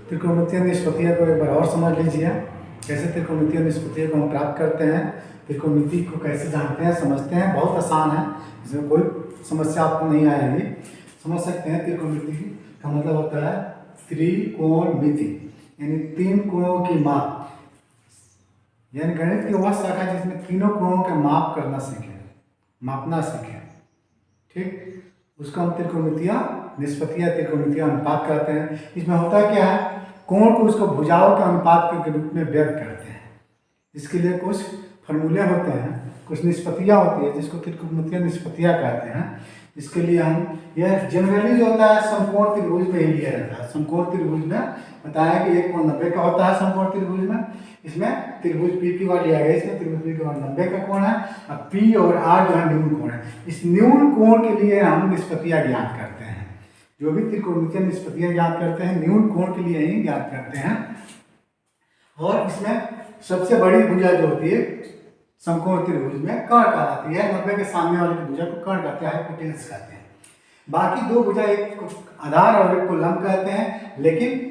त्रिकोणमितीय निष्पत्तियों को एक बार और समझ लीजिए। कैसे त्रिकोणमितीय निष्पत्तियों को हम प्राप्त करते हैं, त्रिकोणमिति को कैसे जानते हैं, समझते हैं। बहुत आसान है, इसमें कोई समस्या आपको नहीं आएगी, समझ सकते हैं। त्रिकोणमिति का मतलब होता है त्रिकोणमिति, यानी तीन कोणों की माप, यानी गणित की वह शाखा जिसमें तीनों कोणों के माप करना सीखें, मापना सीखें। ठीक, उसको हम त्रिकोणमितीय निष्पत्तियां, त्रिकोणमितीय अनुपात कहते हैं। इसमें होता क्या है, कोण को उसको भुजाओं के अनुपात के रूप में व्यक्त करते हैं। इसके लिए कुछ फॉर्मूले होते हैं, कुछ निष्पत्तियां होती है जिसको त्रिकोणमितीय निष्पत्तियां कहते हैं। इसके लिए हम यह जनरली जो होता है समकोण त्रिभुज में ही लिया जाता है। समकोण त्रिभुज में बताया कि एक कोण 90 का होता है समकोण त्रिभुज में। इसमें त्रिभुज पी क्यू आर लिया गया, इसमें त्रिभुज पी क्यू आर 90 का कोण है, और पी और आर जो है न्यून कोण है। इस न्यून कोण के लिए हम निष्पत्तियां ज्ञात करते हैं। जो भी त्रिकोणमितीय निष्पत्तियां ज्ञात करते हैं न्यून कोण के लिए ही ज्ञात करते हैं। और इसमें सबसे बड़ी भुजा जो होती है समकोण त्रिभुज में कर्ण कहलाती है। 90 के सामने वाली भुजा को कर्ण कहते हैं, हाइपोटेनस कहते हैं। बाकी दो भुजा, एक को आधार और एक को लंब कहते हैं, लेकिन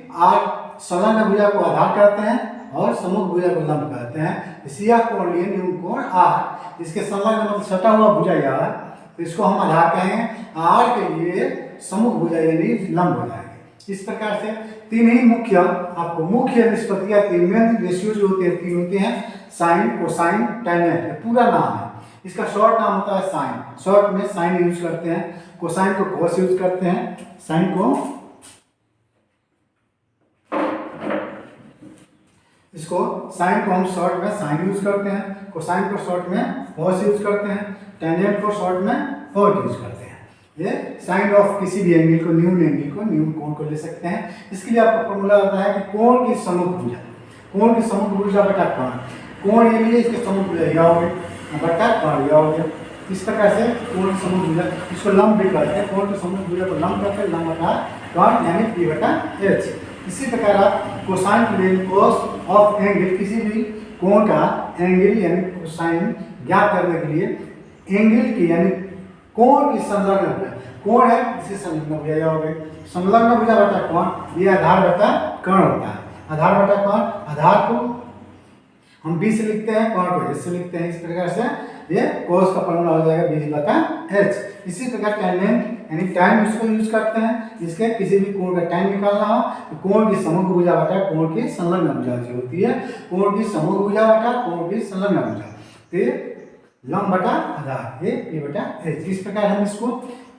संलग्न भुजा को आधार कहते हैं और सम्मुख भुजा को लंब कहते हैं। इसी कोण लिए न्यून कोण आर, इसके संलग्न मतलब सटा हुआ भुजा यार, तो इसको हम आधार कहेंगे। आर के लिए सम्मुख भुजा यानी लंब हो जाएगी। इस प्रकार से तीन ही मुख्य, आपको मुख्य निष्पत्तियां, तीन मेन रेशियो जो होते हैं तीन होते हैं, साइन, कोसाइन, टेंजेंट, पूरा नाम है। इसका शॉर्ट नाम होता है साइन, शॉर्ट में साइन यूज करते हैं। कोसाइन को कॉस यूज करते हैं, साइन को साइन को हम शॉर्ट में साइन यूज करते हैं, कोसाइन को शॉर्ट में कॉस यूज करते हैं, टेंजेंट को शॉर्ट में कॉट यूज करते हैं। ये साइन ऑफ किसी भी एंगल को, न्यून एंगल को, न्यून कोण को ले सकते हैं। इसके लिए आपका फॉर्मूला होता है कि कोण की सम्मुख भुजा, कोण की सम्मुख भुजा बटा कर्ण। कोण ये लिए इसके सम्मुख भुजा यह हो गई बटा कर्ण यह हो गया। इस प्रकार से कोण की सम्मुख भुजा, इसको लंब भी कहते हैं। कोण की सम्मुख भुजा को लंब कहते हैं, लंब बटा कर्ण यानी पी बटा एच। इसी प्रकार आप कोसाइन के लिए कॉस ऑफ एंगल, किसी भी कोण का एंगल यानी कोसाइन ज्ञात करने के लिए एंगल की यानी कोण की संलग्न भुजा, कोण है इसे संलग्न भुजा हो गई। संलग्न भुजा बटा कोण, ये आधार बटा कर्ण होता है। आधार बटा कर्ण, आधार को हम बी से लिखते हैं, कर्ण को एच से लिखते हैं। इस प्रकार से ये कोस का फॉर्मूला हो जाएगा बी बटा एच। इसी प्रकार टेंजेंट यानी टाइम इसको यूज करते हैं। इसके किसी भी कोण का टाइम निकालना हो तो कोण की सम्मुख भुजा बटा कोण की संलग्न भुजा जो होती है, कोण की सम्मुख भुजा बटा कोण की संलग्न भुजा, तो लंब बटा आधार, ये पी बटा एच। इस प्रकार हम इसको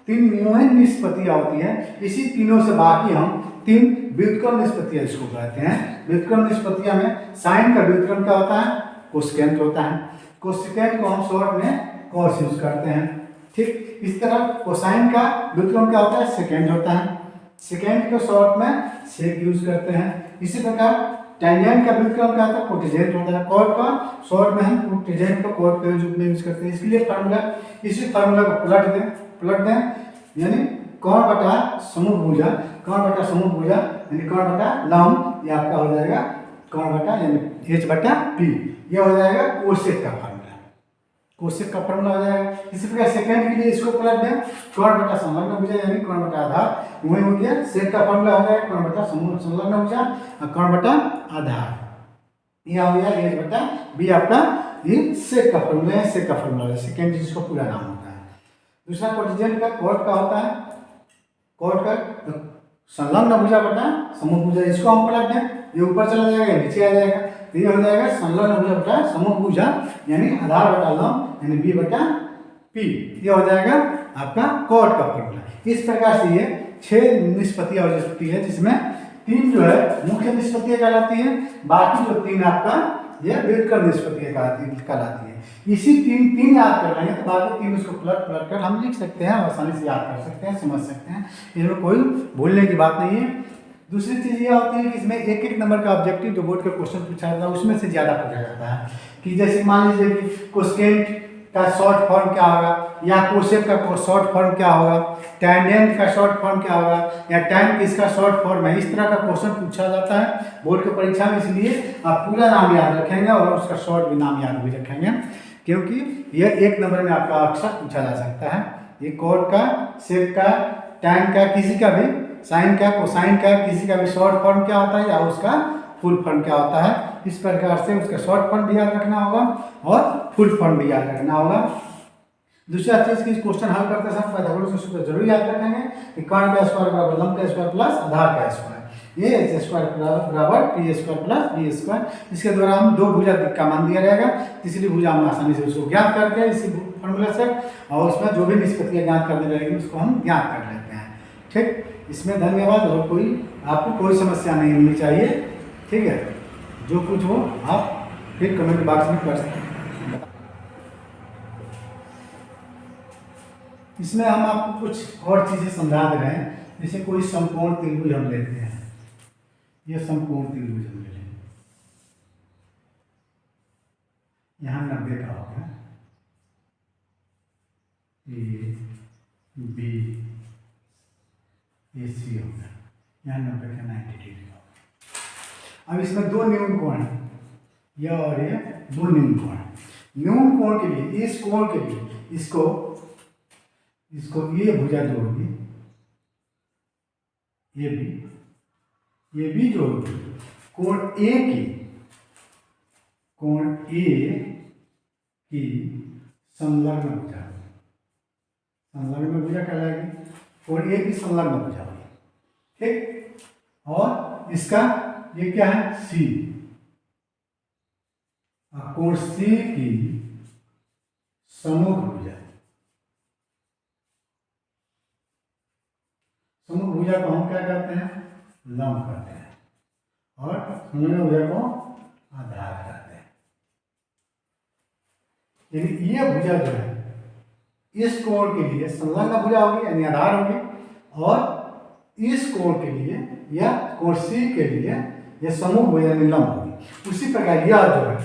तीन मेन निष्पत्तियां होती हैं। इसी तीनों से बाकी हम तीन व्युत्क्रम निष्पत्तियां इसको कहते हैं। व्युत्क्रम निष्पत्तियां में साइन का व्युत्क्रम क्या होता है, कोसेकेंट होता है। कोसेकेंट को हम शॉर्ट में कॉस यूज करते हैं। ठीक, इस तरह कोसाइन का व्युत्क्रम क्या होता है, सेकेंड होता है। सेकेंड को शॉर्ट में सेक यूज करते हैं। इसी प्रकार टेंजेंट का व्युत्क्रम क्या होता है, कोटिजेंट होता है। कॉट का शॉर्ट में हम कोटिजेंट को कॉट के रूप में यूज करते हैं। इसके लिए फार्मूला, इसी फार्मूला को पलट दें यानी कर्ण बटा सम्मुख भुजा, कर्ण बटा सम्मुख भुजा यानी कर्ण बटा लंब, ये आपका हो जाएगा कर्ण बटा यानी एच बटा पी। ये हो जाएगा कोसेक का फार्मूला, कोसेक का फार्मूला हो जाएगा। इसी प्रकार सेकंड के लिए इसको पलट दें, कर्ण बटा संलग्न भुजा यानी कर्ण बटा आधार, वही हो गया। सेक का फार्मूला हो जाएगा कर्ण बटा संलग्न भुजा और कर्ण बटा आधार, यह हो गया एच बटा बी। आपका ये सेक का फार्मूला है, सेक का फार्मूला है, सेकंड जिसको पूरा नाम होता है। दूसरा कोटिजेंट का कॉट का होता है, कॉट का संलग्न भुजा बटा सम्मुख भुजा, इसको हम पलट दें, ये ऊपर चला जाएगा, नीचे आ जाएगा, तो ये हो जाएगा संलग्न भुजा बटा सम्मुख भुजा यानी आधार बटा लंब यानी बी बटा पी। ये हो जाएगा आपका कॉट का फॉर्मूला। इस प्रकार से ये 6 निष्पत्तियां हो जाती है, जिसमें तीन जो है मुख्य निष्पत्तियां कहलाती है, बाकी जो तीन आपका ये व्युत्क्रम निष्पत्तियां कहलाती है। इसी तीन याद कर लेंगे तो बाकी तीन उसको पलट कर हम लिख सकते हैं, आसानी से याद कर सकते हैं, समझ सकते हैं, इसमें कोई भूलने की बात नहीं है। दूसरी चीज़ ये होती है कि इसमें एक एक नंबर का ऑब्जेक्टिव जो बोर्ड का क्वेश्चन पूछा जाता है उसमें से ज़्यादा पूछा जाता है। कि जैसे मान लीजिए कि कोसेकेंट का शॉर्ट फॉर्म क्या होगा, या कोसेक का शॉर्ट फॉर्म क्या होगा, टेंजेंट का शॉर्ट फॉर्म क्या होगा, या टैन किसका शॉर्ट फॉर्म है। इस तरह का क्वेश्चन पूछा जाता है बोर्ड की परीक्षा में, इसलिए आप पूरा नाम याद रखेंगे और उसका शॉर्ट भी नाम याद भी रखेंगे, क्योंकि यह एक नंबर में आपका अक्सर पूछा जा सकता है। ये कोट का, सेक का, टैन का, किसी का भी साइन क्या, कोसाइन क्या, किसी का भी शॉर्ट फॉर्म क्या होता है या उसका फुल फॉर्म क्या होता है। इस प्रकार से उसका शॉर्ट फॉर्म भी याद रखना होगा और फुल फॉर्म भी याद रखना होगा। दूसरा चीज की क्वेश्चन हल करते समय पाइथागोरस का सूत्र जरूर याद रखेंगे कि कर्ण का स्क्वायर बराबर लंब का स्क्वायर प्लस आधार का स्क्वायर, ये एच स्क्वायर बराबर P square plus B square. इसके द्वारा हम दो भुजा का मान दिया रहेगा, तीसरी भुजा हम आसानी से उसको ज्ञात करके इसी फॉर्मूला से, और उसमें जो भी निष्पत्तियां ज्ञात करनी रहेगी उसको हम ज्ञात कर लेते हैं। ठीक, इसमें धन्यवाद। और कोई आपको कोई समस्या नहीं होनी चाहिए, ठीक है। जो कुछ हो आप फिर कमेंट बॉक्स में कर सकते हैं। इसमें हम आपको कुछ और चीजें समझा दे रहे हैं, जैसे कोई समकोण त्रिभुज हम लेते हैं, ये समकोण त्रिभुज हम ले लेंगे, यहाँ 90 का हो गया, ए बी ए सी हो गया, यहाँ 90 का 90 डिग्री हो गया। अब इसमें दो न्यून कोण है, यह और ये दो न्यून कोण है। न्यून कोण के लिए, इस कोण के लिए इसको ये भुजा जो होगी ये भी जो होगी कोण ए की संलग्न भुजा, संलग्न भुजा कहलाएगी, कोण ए की संलग्न भुजा होगी। ठीक, और इसका ये क्या है, सी, कोण सी की सम्मुख भुजा, सम्मुख भुजा को हम क्या कहते हैं, लंब कहते हैं, और संलग्न भुजा को आधार कहते हैं। यानी ये भुजा जो है इस कोण के लिए संलग्न भुजा होगी यानी आधार होगी, और इस कोण के लिए या कोण सी के लिए यह सम्मुख भुजा यानी लंब होगी। उसी प्रकार यह जो है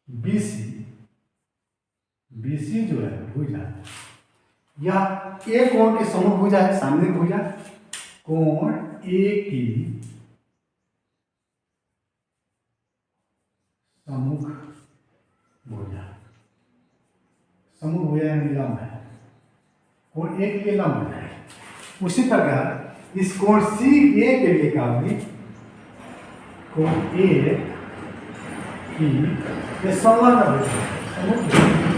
बीसी जो है भुजा, यह ए कोण के सम्मुख भुजा है, सामने भुजा, कोण ए की सम्मुख भुजा, सम्मुख भुजा यानी लंब है, कोण ए के लिए लंब भुजा है। उसी प्रकार इस कोण सी ए के लिए क्या होगी, कोण ए की ये संलग्न भुजा,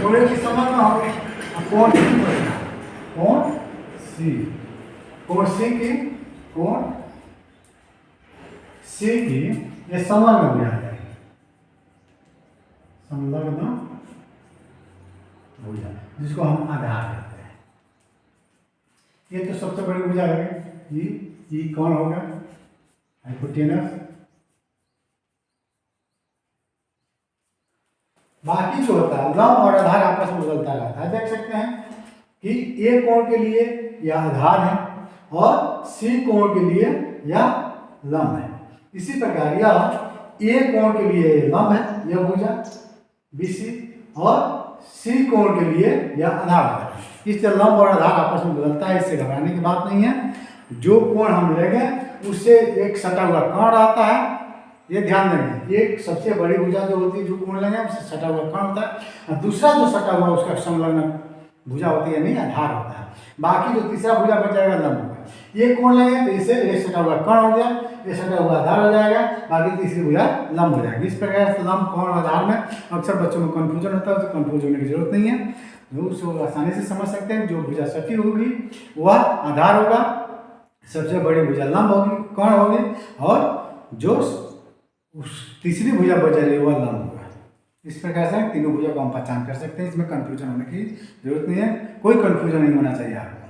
कोण ए की संलग्न होगी, कोण सी की ये संलग्न भुजा है, संलग्न भुजा जिसको हम आधार कहते हैं। ये तो सबसे बड़ी भुजा है, ये कौन होगा, हाइपोटेनस। बाकी जो होता है लंब और आधार आपस में बदलता रहता है। देख सकते हैं कि ए कोण के लिए यह आधार है और सी कोण के लिए यह लंब है। इसी प्रकार यह ए कोण के लिए लंब है, यह भुजा बीसी, और सी कोण के लिए यह आधार है। इस तरह लंब और आधार आपस में बदलता है, इससे घबराने की बात नहीं है। जो कोण हम लेंगे उससे एक सटा हुआ कोण आता है, ये ध्यान देंगे। एक सबसे बड़ी भुजा जो होती है जो कोण लेंगे उससे सटा हुआ कोण होता है, और दूसरा जो सटा हुआ उसका संलग्न भुजा होती है, नहीं आधार होता है। बाकी जो तीसरा भुजा बच जाएगा लंब होगा। ये कोण लेंगे तो इसे ये सटा हुआ कोण हो गया, ये सटा हुआ आधार हो जाएगा, बाकी तीसरी भुजा लंब हो जाएगी। इस प्रकार से लंब कोण आधार में अक्सर बच्चों में कंफ्यूजन होता है, तो कंफ्यूज होने की जरूरत नहीं है, जो उसको आसानी से समझ सकते हैं। जो भुजा सटी होगी वह आधार होगा, सबसे बड़ी भुजा लंब होगी, कोण होगी, और जो तीसरी भुजा बच जाएगी वह लंब होगा। इस प्रकार से तीनों भुजा को हम पहचान कर सकते हैं। इसमें कंफ्यूजन होने की जरूरत नहीं है, कोई कंफ्यूजन नहीं होना चाहिए आपको।